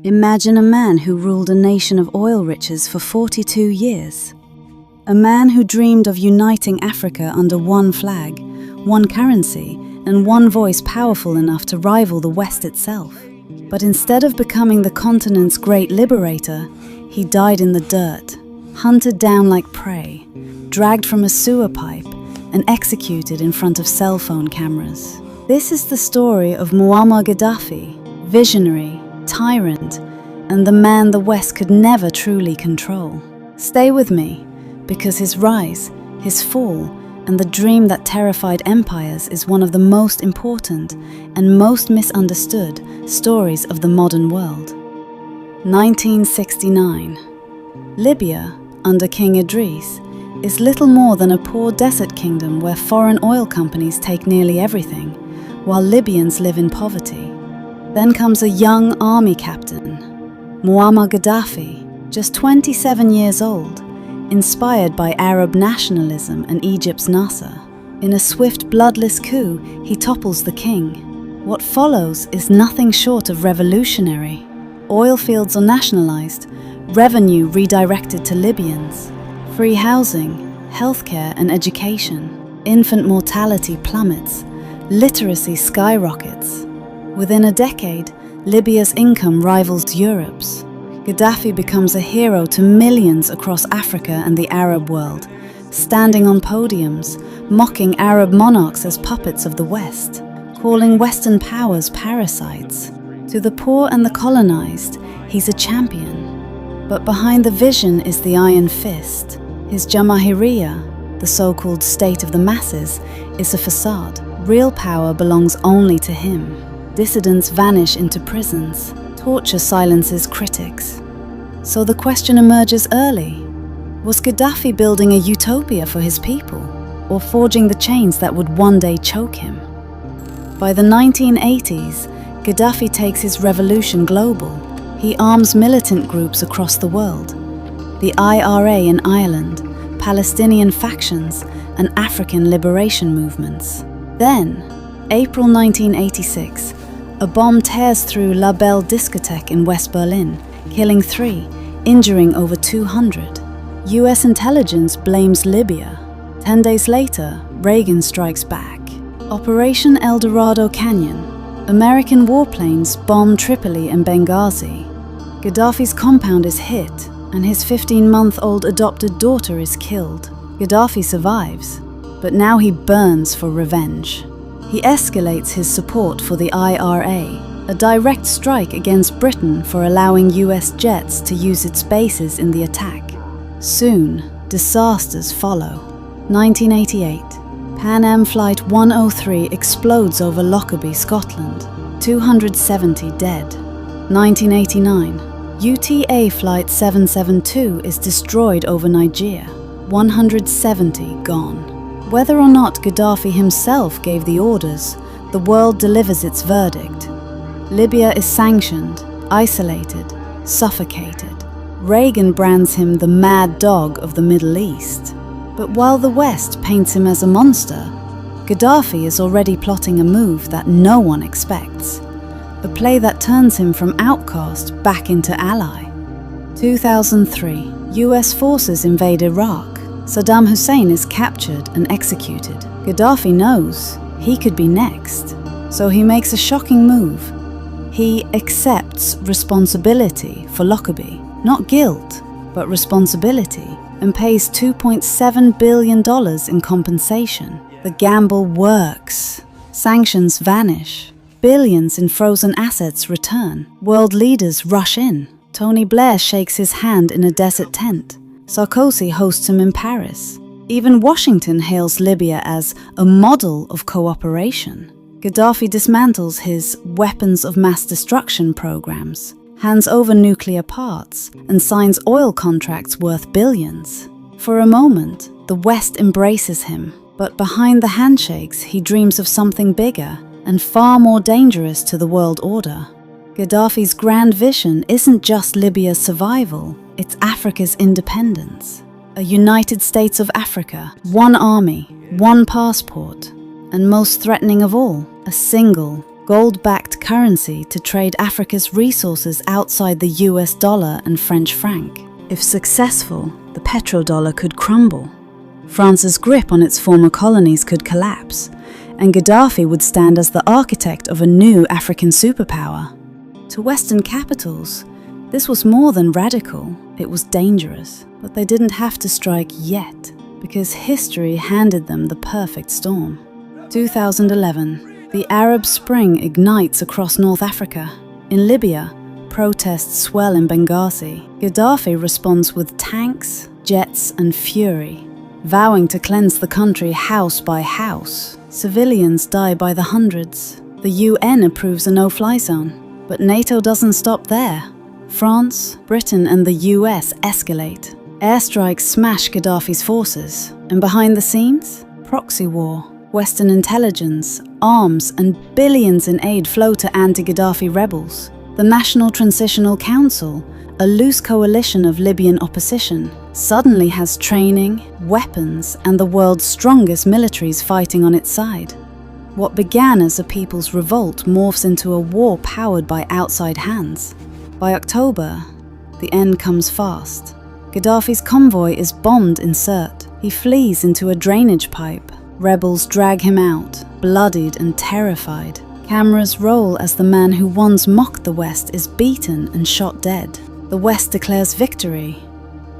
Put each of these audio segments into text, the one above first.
Imagine a man who ruled a nation of oil riches for 42 years. A man who dreamed of uniting Africa under one flag, one currency, and one voice powerful enough to rival the West itself. But instead of becoming the continent's great liberator, he died in the dirt, hunted down like prey, dragged from a sewer pipe, and executed in front of cell phone cameras. This is the story of Muammar Gaddafi, visionary, tyrant, and the man the West could never truly control. Stay with me, because his rise, his fall, and the dream that terrified empires is one of the most important and most misunderstood stories of the modern world. 1969. Libya, under King Idris, is little more than a poor desert kingdom where foreign oil companies take nearly everything, while Libyans live in poverty. Then comes a young army captain, Muammar Gaddafi, just 27 years old, inspired by Arab nationalism and Egypt's Nasser. In a swift, bloodless coup, he topples the king. What follows is nothing short of revolutionary. Oil fields are nationalized, revenue redirected to Libyans, free housing, healthcare and education. Infant mortality plummets, literacy skyrockets. Within a decade, Libya's income rivals Europe's. Gaddafi becomes a hero to millions across Africa and the Arab world, standing on podiums, mocking Arab monarchs as puppets of the West, calling Western powers parasites. To the poor and the colonized, he's a champion. But behind the vision is the iron fist. His Jamahiriya, the so-called state of the masses, is a facade. Real power belongs only to him. Dissidents vanish into prisons. Torture silences critics. So the question emerges early. Was Gaddafi building a utopia for his people, or forging the chains that would one day choke him? By the 1980s, Gaddafi takes his revolution global. He arms militant groups across the world. The IRA in Ireland, Palestinian factions, and African liberation movements. Then, April 1986, a bomb tears through La Belle discotheque in West Berlin, killing 3, injuring over 200. US intelligence blames Libya. 10 days later, Reagan strikes back. Operation El Dorado Canyon. American warplanes bomb Tripoli and Benghazi. Gaddafi's compound is hit, and his 15-month-old adopted daughter is killed. Gaddafi survives, but now he burns for revenge. He escalates his support for the IRA, a direct strike against Britain for allowing US jets to use its bases in the attack. Soon, disasters follow. 1988, Pan Am Flight 103 explodes over Lockerbie, Scotland. 270 dead. 1989, UTA Flight 772 is destroyed over Nigeria. 170 gone. Whether or not Gaddafi himself gave the orders, the world delivers its verdict. Libya is sanctioned, isolated, suffocated. Reagan brands him the mad dog of the Middle East. But while the West paints him as a monster, Gaddafi is already plotting a move that no one expects. A play that turns him from outcast back into ally. 2003, US forces invade Iraq. Saddam Hussein is captured and executed. Gaddafi knows he could be next, so he makes a shocking move. He accepts responsibility for Lockerbie, not guilt, but responsibility, and pays $2.7 billion in compensation. The gamble works. Sanctions vanish. Billions in frozen assets return. World leaders rush in. Tony Blair shakes his hand in a desert tent. Sarkozy hosts him in Paris. Even Washington hails Libya as a model of cooperation. Gaddafi dismantles his weapons of mass destruction programs, hands over nuclear parts, and signs oil contracts worth billions. For a moment, the West embraces him, but behind the handshakes, he dreams of something bigger and far more dangerous to the world order. Gaddafi's grand vision isn't just Libya's survival, it's Africa's independence. A United States of Africa, one army, one passport, and most threatening of all, a single, gold-backed currency to trade Africa's resources outside the US dollar and French franc. If successful, the petrodollar could crumble. France's grip on its former colonies could collapse, and Gaddafi would stand as the architect of a new African superpower. To Western capitals, this was more than radical, it was dangerous. But they didn't have to strike yet, because history handed them the perfect storm. 2011, the Arab Spring ignites across North Africa. In Libya, protests swell in Benghazi. Gaddafi responds with tanks, jets, and fury, vowing to cleanse the country house by house. Civilians die by the hundreds. The UN approves a no-fly zone. But NATO doesn't stop there. France, Britain, and the US escalate. Airstrikes smash Gaddafi's forces. And behind the scenes, proxy war. Western intelligence, arms, and billions in aid flow to anti-Gaddafi rebels. The National Transitional Council, a loose coalition of Libyan opposition, suddenly has training, weapons, and the world's strongest militaries fighting on its side. What began as a people's revolt morphs into a war powered by outside hands. By October, the end comes fast. Gaddafi's convoy is bombed in Sirte. He flees into a drainage pipe. Rebels drag him out, bloodied and terrified. Cameras roll as the man who once mocked the West is beaten and shot dead. The West declares victory.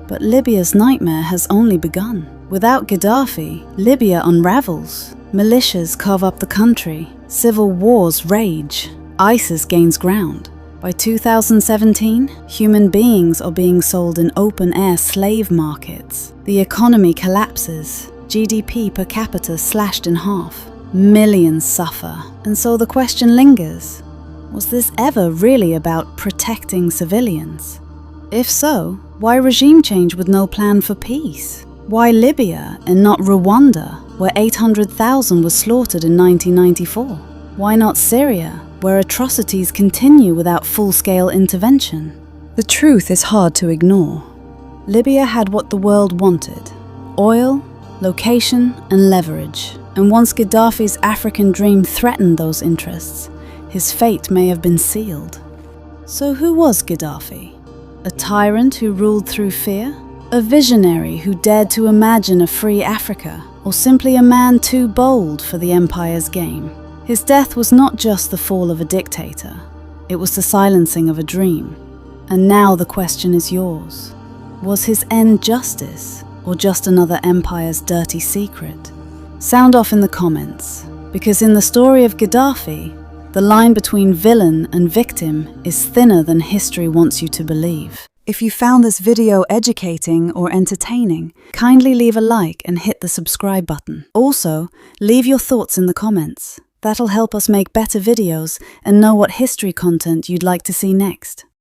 But Libya's nightmare has only begun. Without Gaddafi, Libya unravels. Militias carve up the country. Civil wars rage. ISIS gains ground. By 2017, human beings are being sold in open-air slave markets. The economy collapses. GDP per capita slashed in half. Millions suffer. And so the question lingers, was this ever really about protecting civilians? If so, why regime change with no plan for peace? Why Libya and not Rwanda, where 800,000 were slaughtered in 1994? Why not Syria, where atrocities continue without full-scale intervention? The truth is hard to ignore. Libya had what the world wanted: oil, location, and leverage. And once Gaddafi's African dream threatened those interests, his fate may have been sealed. So who was Gaddafi? A tyrant who ruled through fear? A visionary who dared to imagine a free Africa? Or simply a man too bold for the empire's game? His death was not just the fall of a dictator, it was the silencing of a dream. And now the question is yours. Was his end justice, or just another empire's dirty secret? Sound off in the comments, because in the story of Gaddafi, the line between villain and victim is thinner than history wants you to believe. If you found this video educating or entertaining, kindly leave a like and hit the subscribe button. Also, leave your thoughts in the comments. That'll help us make better videos and know what history content you'd like to see next.